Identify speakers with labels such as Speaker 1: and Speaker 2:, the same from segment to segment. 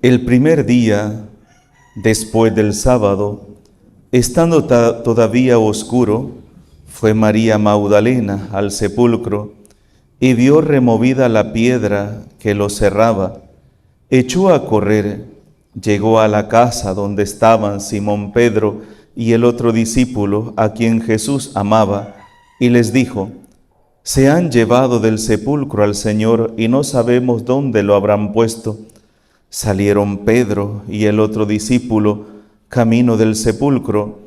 Speaker 1: El primer día, después del sábado, estando todavía oscuro, fue María Magdalena al sepulcro y vio removida la piedra que lo cerraba. Echó a correr, llegó a la casa donde estaban Simón Pedro y el otro discípulo a quien Jesús amaba, y les dijo: «Se han llevado del sepulcro al Señor y no sabemos dónde lo habrán puesto». Salieron Pedro y el otro discípulo camino del sepulcro.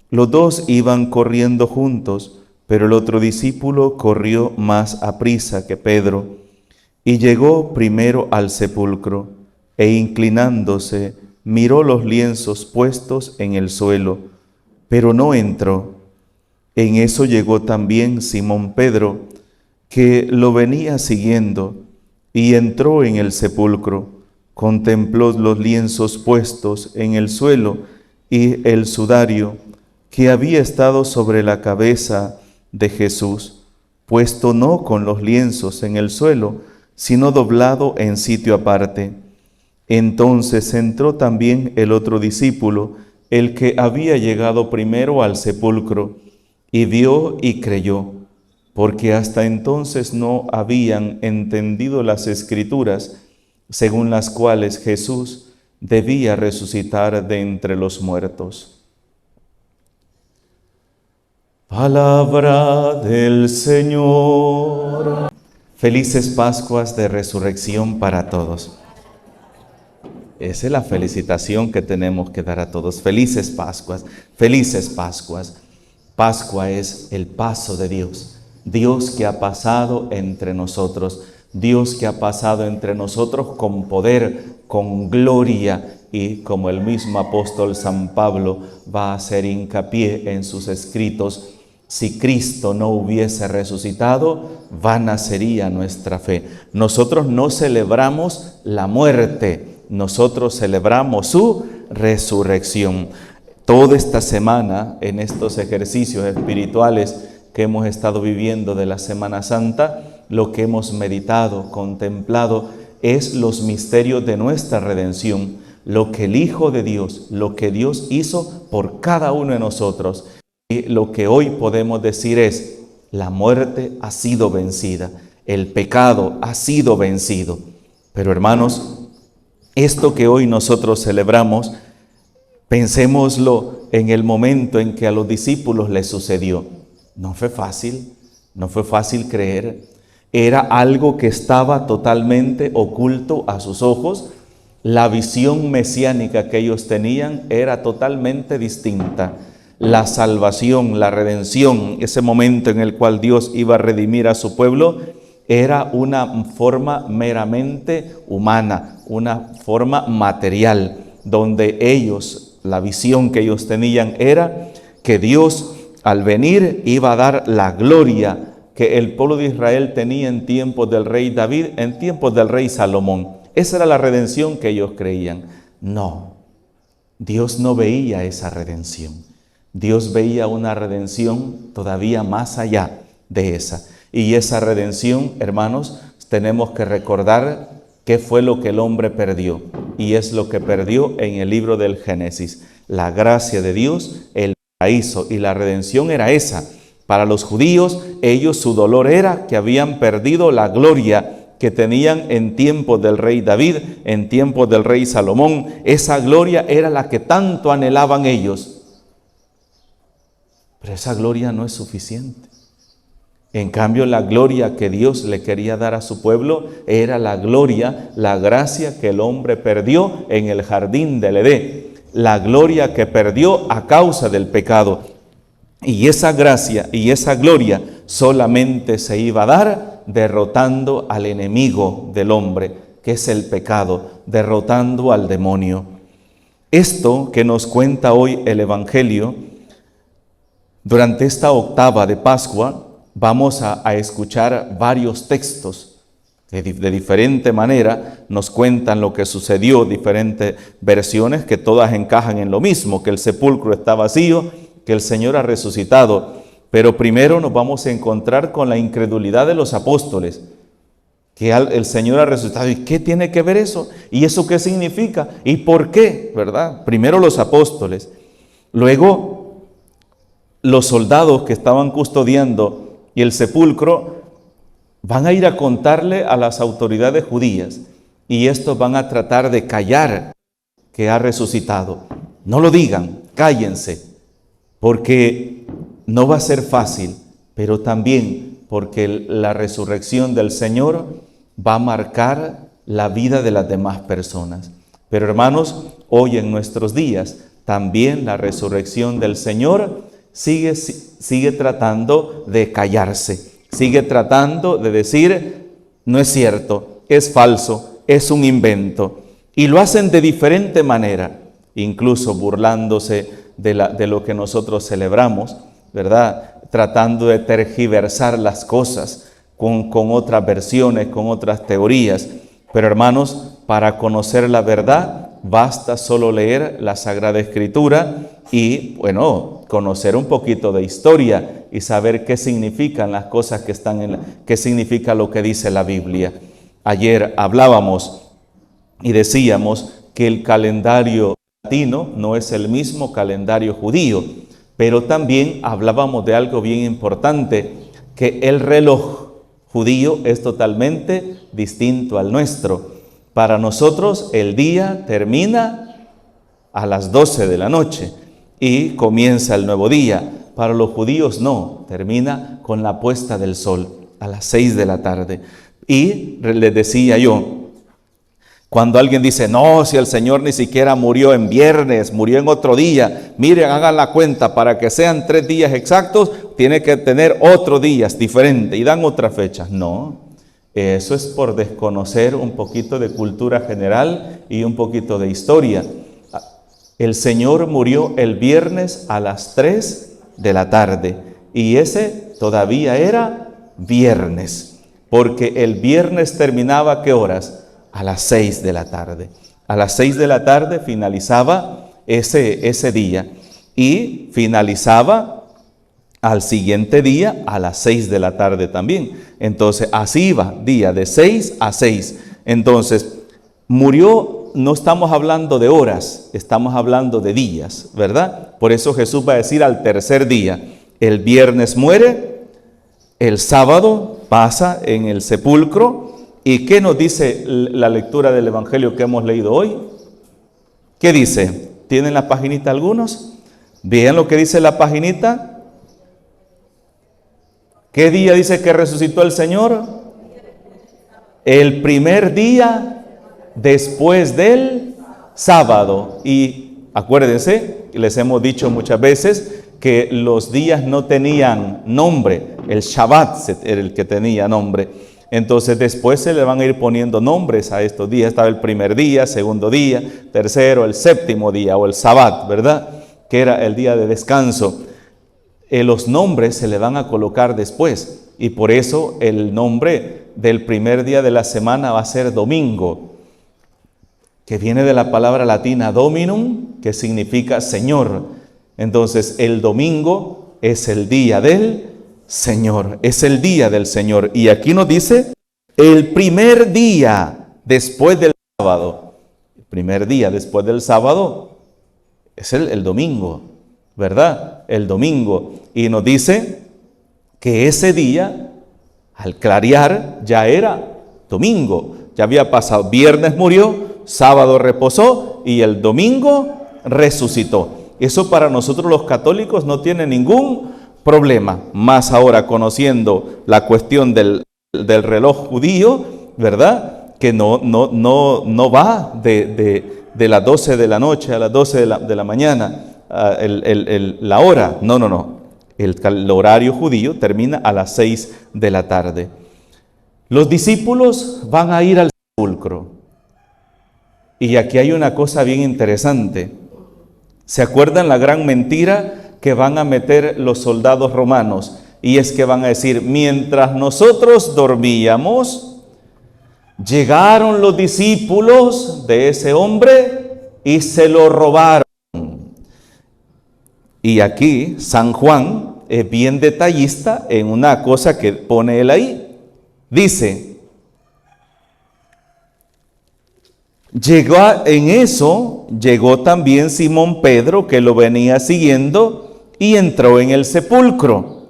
Speaker 1: Los dos iban corriendo juntos, pero el otro discípulo corrió más aprisa que Pedro y llegó primero al sepulcro, e inclinándose miró los lienzos puestos en el suelo, pero no entró. En eso llegó también Simón Pedro, que lo venía siguiendo, y entró en el sepulcro. Contempló los lienzos puestos en el suelo y el sudario que había estado sobre la cabeza de Jesús, puesto no con los lienzos en el suelo, sino doblado en sitio aparte. Entonces entró también el otro discípulo, el que había llegado primero al sepulcro, y vio y creyó, porque hasta entonces no habían entendido las Escrituras, según las cuales Jesús debía resucitar de entre los muertos. Palabra del Señor. Felices Pascuas de Resurrección para todos. Esa es la felicitación que tenemos que dar a todos. Felices Pascuas, felices Pascuas. Pascua es el paso de Dios. Dios que ha pasado entre nosotros. Dios que ha pasado entre nosotros con poder, con gloria, y como el mismo apóstol San Pablo va a hacer hincapié en sus escritos, si Cristo no hubiese resucitado, vana sería nuestra fe. Nosotros no celebramos la muerte, nosotros celebramos su resurrección. Toda esta semana, en estos ejercicios espirituales que hemos estado viviendo de la Semana Santa, lo que hemos meditado, contemplado, es los misterios de nuestra redención, lo que el Hijo de Dios, lo que Dios hizo por cada uno de nosotros. Y lo que hoy podemos decir es: la muerte ha sido vencida, el pecado ha sido vencido. Pero hermanos, esto que hoy nosotros celebramos, pensémoslo en el momento en que a los discípulos les sucedió. No fue fácil creer. Era algo que estaba totalmente oculto a sus ojos. La visión mesiánica que ellos tenían era totalmente distinta. La salvación, la redención, ese momento en el cual Dios iba a redimir a su pueblo, era una forma meramente humana, una forma material, donde ellos, la visión que ellos tenían era que Dios al venir iba a dar la gloria que el pueblo de Israel tenía en tiempos del rey David, en tiempos del rey Salomón. Esa era la redención que ellos creían. No, Dios no veía esa redención. Dios veía una redención todavía más allá de esa. Y esa redención, hermanos, tenemos que recordar qué fue lo que el hombre perdió. Y es lo que perdió en el libro del Génesis. La gracia de Dios, el paraíso, y la redención era esa. Para los judíos, ellos, su dolor era que habían perdido la gloria que tenían en tiempos del rey David, en tiempos del rey Salomón. Esa gloria era la que tanto anhelaban ellos. Pero esa gloria no es suficiente. En cambio, la gloria que Dios le quería dar a su pueblo era la gloria, la gracia que el hombre perdió en el jardín del Edén. La gloria que perdió a causa del pecado. Y esa gracia y esa gloria solamente se iba a dar derrotando al enemigo del hombre, que es el pecado, derrotando al demonio. Esto que nos cuenta hoy el Evangelio, durante esta octava de Pascua, vamos a escuchar varios textos que de diferente manera nos cuentan lo que sucedió, diferentes versiones que todas encajan en lo mismo, que el sepulcro está vacío, que el Señor ha resucitado. Pero primero nos vamos a encontrar con la incredulidad de los apóstoles. que el Señor ha resucitado. ¿Y qué tiene que ver eso? ¿Y eso qué significa? ¿Y por qué? ¿Verdad? Primero los apóstoles, luego los soldados que estaban custodiando y el sepulcro van a ir a contarle a las autoridades judías y estos van a tratar de callar que ha resucitado. No lo digan, cállense, porque no va a ser fácil, pero también porque la resurrección del Señor va a marcar la vida de las demás personas. Pero hermanos, hoy en nuestros días, también la resurrección del Señor sigue tratando de callarse, sigue tratando de decir, no es cierto, es falso, es un invento. Y lo hacen de diferente manera, incluso burlándose de lo que nosotros celebramos, ¿verdad? Tratando de tergiversar las cosas con otras versiones, con otras teorías. Pero hermanos, para conocer la verdad, basta solo leer la Sagrada Escritura y, bueno, conocer un poquito de historia y saber qué significan las cosas que están qué significa lo que dice la Biblia. Ayer hablábamos y decíamos que el calendario latino no es el mismo calendario judío, pero también hablábamos de algo bien importante, que el reloj judío es totalmente distinto al nuestro. Para nosotros el día termina a las 12 de la noche y comienza el nuevo día. Para los judíos no, termina con la puesta del sol a las 6 de la tarde. Y les decía yo, cuando alguien dice, no, si el Señor ni siquiera murió en viernes, murió en otro día, miren, hagan la cuenta, para que sean 3 días exactos, tiene que tener otros días diferentes y dan otras fechas. No, eso es por desconocer un poquito de cultura general y un poquito de historia. El Señor murió el viernes a las 3 de la tarde y ese todavía era viernes, porque el viernes terminaba ¿a qué horas? A las 6 de la tarde. A las 6 de la tarde finalizaba ese día y finalizaba al siguiente día a las 6 de la tarde también. Entonces así iba, día de 6 a 6. Entonces murió, no estamos hablando de horas, estamos hablando de días, ¿verdad? Por eso Jesús va a decir al tercer día, el viernes muere, el sábado pasa en el sepulcro. ¿Y qué nos dice la lectura del Evangelio que hemos leído hoy? ¿Qué dice? ¿Tienen la paginita algunos? Vean lo que dice la paginita. ¿Qué día dice que resucitó el Señor? El primer día después del sábado. Y acuérdense, les hemos dicho muchas veces que los días no tenían nombre. El Shabbat era el que tenía nombre. Entonces después se le van a ir poniendo nombres a estos días. Estaba el primer día, segundo día, tercero, el séptimo día o el Sabbat, ¿verdad? Que era el día de descanso. Los nombres se le van a colocar después y por eso el nombre del primer día de la semana va a ser domingo, que viene de la palabra latina dominum, que significa Señor. Entonces el domingo es el día del Señor, es el día del Señor. Y aquí nos dice, el primer día después del sábado. El primer día después del sábado es el domingo, ¿verdad? El domingo. Y nos dice que ese día, al clarear, ya era domingo. Ya había pasado, viernes murió, sábado reposó y el domingo resucitó. Eso para nosotros los católicos no tiene ningún problema, más ahora conociendo la cuestión del reloj judío, ¿verdad? Que no va de las 12 de la noche a las 12 de la mañana, la hora, no. El horario judío termina a las 6 de la tarde. Los discípulos van a ir al sepulcro. Y aquí hay una cosa bien interesante. ¿Se acuerdan la gran mentira que van a meter los soldados romanos? Y es que van a decir, mientras nosotros dormíamos, llegaron los discípulos de ese hombre y se lo robaron. Y aquí San Juan es bien detallista en una cosa que pone él ahí. Dice, Llegó también Simón Pedro, que lo venía siguiendo, y entró en el sepulcro.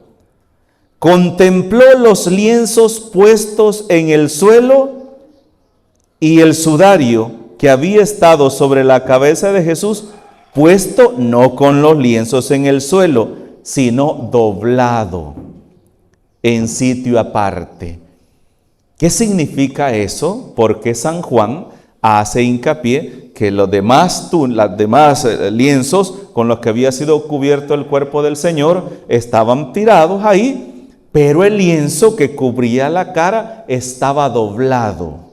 Speaker 1: Contempló los lienzos puestos en el suelo y el sudario que había estado sobre la cabeza de Jesús, puesto no con los lienzos en el suelo, sino doblado en sitio aparte. ¿Qué significa eso? Porque San Juan hace hincapié que los demás lienzos con los que había sido cubierto el cuerpo del Señor estaban tirados ahí, pero el lienzo que cubría la cara estaba doblado.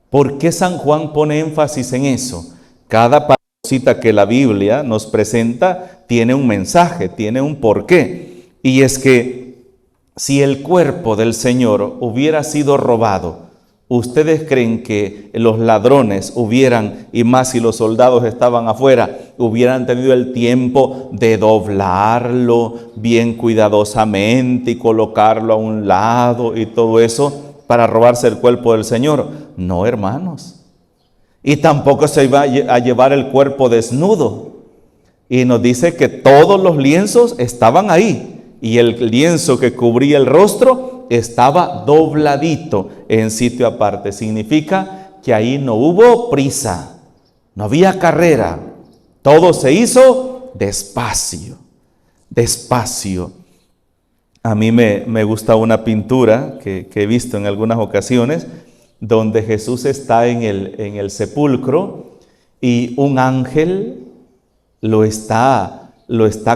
Speaker 1: ¿Por qué San Juan pone énfasis en eso? Cada cita que la Biblia nos presenta tiene un mensaje, tiene un porqué. Y es que si el cuerpo del Señor hubiera sido robado, ¿ustedes creen que los ladrones hubieran, y más si los soldados estaban afuera, hubieran tenido el tiempo de doblarlo bien cuidadosamente y colocarlo a un lado y todo eso para robarse el cuerpo del Señor? No, hermanos. Y tampoco se iba a llevar el cuerpo desnudo. Y nos dice que todos los lienzos estaban ahí. Y el lienzo que cubría el rostro estaba dobladito en sitio aparte. Significa que ahí no hubo prisa, no había carrera. Todo se hizo despacio, despacio. A mí me gusta una pintura que he visto en algunas ocasiones, donde Jesús está en el sepulcro y un ángel lo está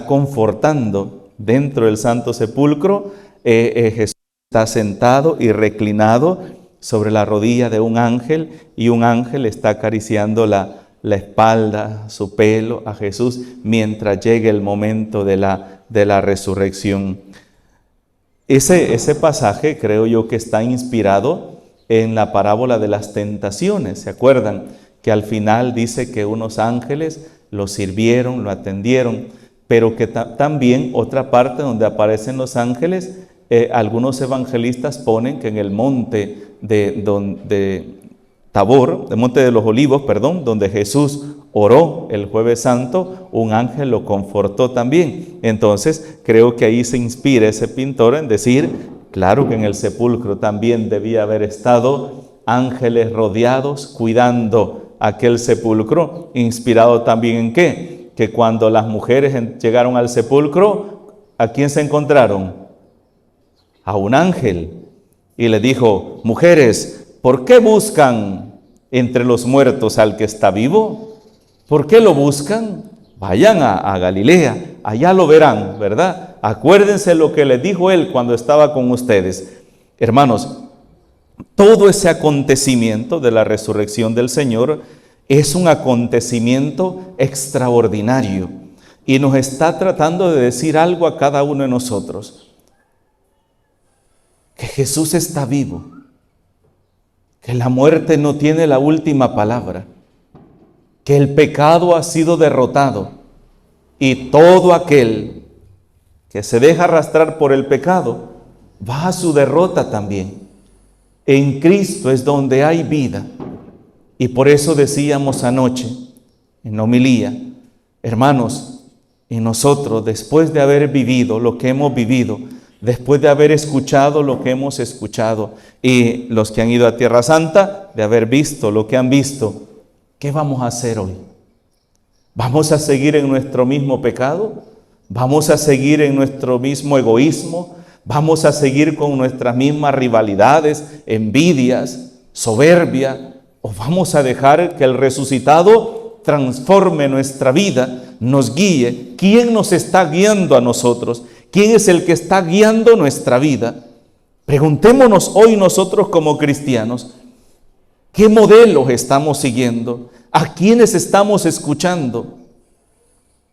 Speaker 1: confortando dentro del santo sepulcro. Jesús está sentado y reclinado sobre la rodilla de un ángel, y un ángel está acariciando la espalda, su pelo a Jesús mientras llegue el momento de la resurrección. Ese pasaje creo yo que está inspirado en la parábola de las tentaciones. ¿Se acuerdan? Que al final dice que unos ángeles lo sirvieron, lo atendieron, pero que también otra parte donde aparecen los ángeles, algunos evangelistas ponen que en el monte de Tabor, el monte de los Olivos, perdón, donde Jesús oró el Jueves Santo, un ángel lo confortó también. Entonces creo que ahí se inspira ese pintor en decir, claro que en el sepulcro también debía haber estado ángeles rodeados cuidando aquel sepulcro, inspirado también en ¿qué? Que cuando las mujeres llegaron al sepulcro, ¿a quién se encontraron? A un ángel. Y le dijo, mujeres, ¿por qué buscan entre los muertos al que está vivo? ¿Por qué lo buscan? Vayan a Galilea, allá lo verán, ¿verdad? Acuérdense lo que les dijo él cuando estaba con ustedes. Hermanos, todo ese acontecimiento de la resurrección del Señor es un acontecimiento extraordinario y nos está tratando de decir algo a cada uno de nosotros. Que Jesús está vivo, que la muerte no tiene la última palabra, que el pecado ha sido derrotado y todo aquel que se deja arrastrar por el pecado va a su derrota también. En Cristo es donde hay vida. Y por eso decíamos anoche en la homilía, hermanos, y nosotros después de haber vivido lo que hemos vivido, después de haber escuchado lo que hemos escuchado, y los que han ido a Tierra Santa, de haber visto lo que han visto, ¿qué vamos a hacer hoy? ¿Vamos a seguir en nuestro mismo pecado? ¿Vamos a seguir en nuestro mismo egoísmo? ¿Vamos a seguir con nuestras mismas rivalidades, envidias, soberbia? ¿O vamos a dejar que el resucitado transforme nuestra vida, nos guíe? ¿Quién nos está guiando a nosotros? ¿Quién es el que está guiando nuestra vida? Preguntémonos hoy nosotros como cristianos, ¿qué modelos estamos siguiendo? ¿A quiénes estamos escuchando?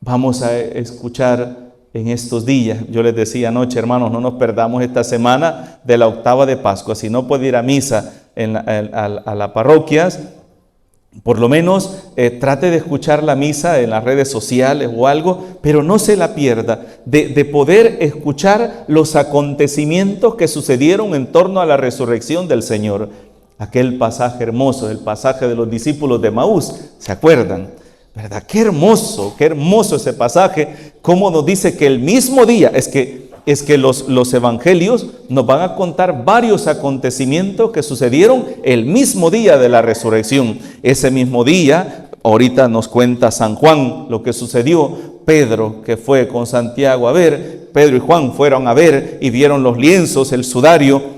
Speaker 1: Vamos a escuchar en estos días. Yo les decía anoche, hermanos, no nos perdamos esta semana de la octava de Pascua. Si no puede ir a misa a las parroquias, por lo menos trate de escuchar la misa en las redes sociales o algo, pero no se la pierda de poder escuchar los acontecimientos que sucedieron en torno a la resurrección del Señor. Aquel pasaje hermoso, el pasaje de los discípulos de Maús, ¿se acuerdan? ¿Verdad? Qué hermoso ese pasaje, cómo nos dice que el mismo día, es que los evangelios nos van a contar varios acontecimientos que sucedieron el mismo día de la resurrección. Ese mismo día, ahorita nos cuenta San Juan lo que sucedió. Pedro, que fue con Santiago a ver, Pedro y Juan fueron a ver y vieron los lienzos, el sudario.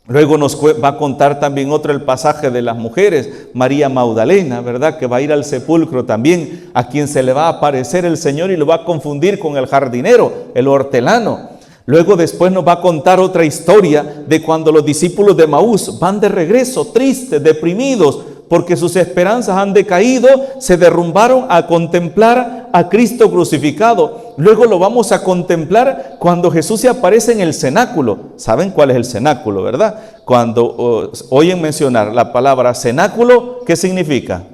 Speaker 1: Luego nos va a contar también otro el pasaje de las mujeres, María Magdalena, ¿verdad? Que va a ir al sepulcro también, a quien se le va a aparecer el Señor y lo va a confundir con el jardinero, el hortelano. Luego después nos va a contar otra historia de cuando los discípulos de Maús van de regreso, tristes, deprimidos, porque sus esperanzas han decaído, se derrumbaron a contemplar a Cristo crucificado. Luego lo vamos a contemplar cuando Jesús se aparece en el cenáculo. ¿Saben cuál es el cenáculo, verdad? Cuando oyen mencionar la palabra cenáculo, ¿qué significa?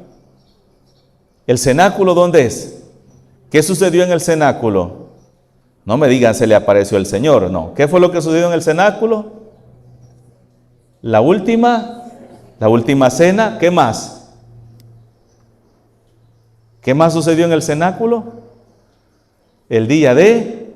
Speaker 1: ¿El cenáculo dónde es? ¿Qué sucedió en el cenáculo? No me digan se le apareció el Señor, no. ¿Qué fue lo que sucedió en el cenáculo? La última cena. ¿Qué más? ¿Qué más sucedió en el cenáculo? El día de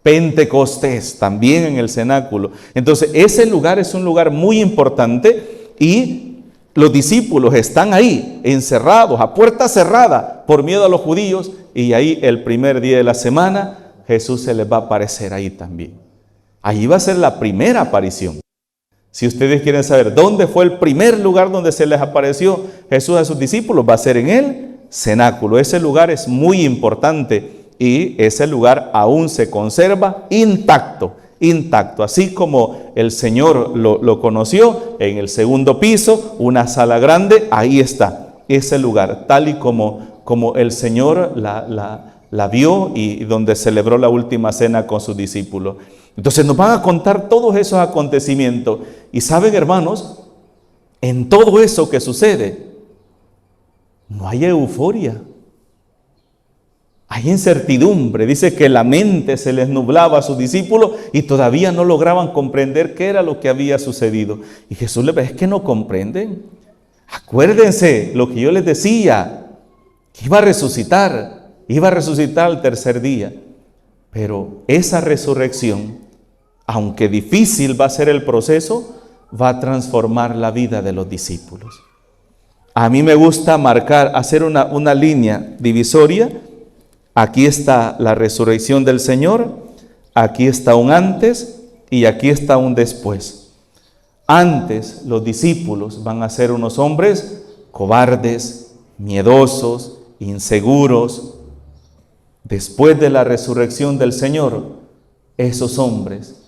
Speaker 1: Pentecostés, también en el cenáculo. Entonces, ese lugar es un lugar muy importante y los discípulos están ahí, encerrados, a puerta cerrada, por miedo a los judíos, y ahí el primer día de la semana, Jesús se les va a aparecer ahí también. Allí va a ser la primera aparición. Si ustedes quieren saber dónde fue el primer lugar donde se les apareció Jesús a sus discípulos, va a ser en el cenáculo. Ese lugar es muy importante y ese lugar aún se conserva intacto, así como el Señor lo conoció en el segundo piso, una sala grande, ahí está ese lugar, tal y como el Señor la vio y donde celebró la última cena con sus discípulos. Entonces nos van a contar todos esos acontecimientos. Y saben, hermanos, en todo eso que sucede, no hay euforia. Hay incertidumbre. Dice que la mente se les nublaba a sus discípulos y todavía no lograban comprender qué era lo que había sucedido. Y Jesús les dice, es que no comprenden. Acuérdense lo que yo les decía, que iba a resucitar al tercer día. Pero esa resurrección, aunque difícil va a ser el proceso, va a transformar la vida de los discípulos. A mí me gusta hacer una línea divisoria. Aquí está la resurrección del Señor, aquí está un antes y aquí está un después. Antes los discípulos van a ser unos hombres cobardes, miedosos, inseguros. Después de la resurrección del Señor, esos hombres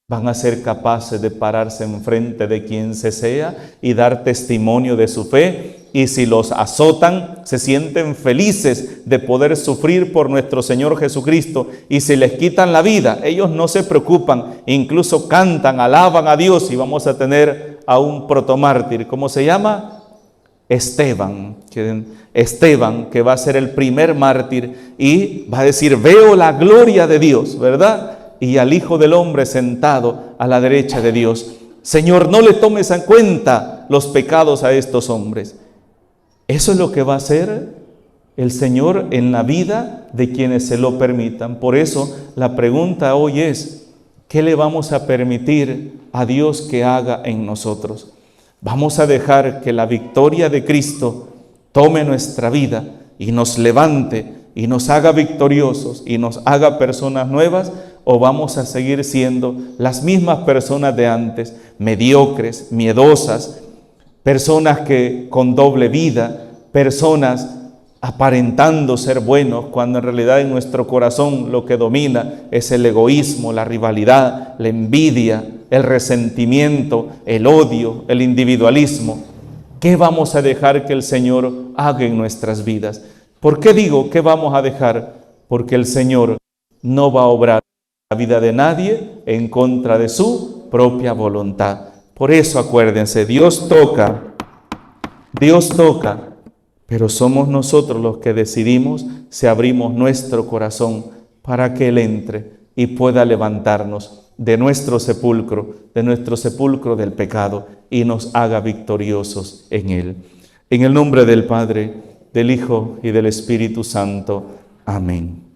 Speaker 1: van a ser capaces de pararse enfrente de quien sea y dar testimonio de su fe. Y si los azotan, se sienten felices de poder sufrir por nuestro Señor Jesucristo. Y si les quitan la vida, ellos no se preocupan, incluso cantan, alaban a Dios. Y vamos a tener a un protomártir, ¿cómo se llama? Esteban, que va a ser el primer mártir y va a decir, veo la gloria de Dios, ¿verdad? Y al Hijo del Hombre sentado a la derecha de Dios. Señor, no le tomes en cuenta los pecados a estos hombres. Eso es lo que va a hacer el Señor en la vida de quienes se lo permitan. Por eso la pregunta hoy es, ¿qué le vamos a permitir a Dios que haga en nosotros? ¿Vamos a dejar que la victoria de Cristo tome nuestra vida y nos levante y nos haga victoriosos y nos haga personas nuevas? ¿O vamos a seguir siendo las mismas personas de antes, mediocres, miedosas, personas que con doble vida, personas aparentando ser buenos, cuando en realidad en nuestro corazón lo que domina es el egoísmo, la rivalidad, la envidia, el resentimiento, el odio, el individualismo? ¿Qué vamos a dejar que el Señor haga en nuestras vidas? ¿Por qué digo que vamos a dejar? Porque el Señor no va a obrar la vida de nadie en contra de su propia voluntad. Por eso acuérdense, Dios toca, pero somos nosotros los que decidimos si abrimos nuestro corazón para que Él entre y pueda levantarnos de nuestro sepulcro del pecado y nos haga victoriosos en Él. En el nombre del Padre, del Hijo y del Espíritu Santo. Amén.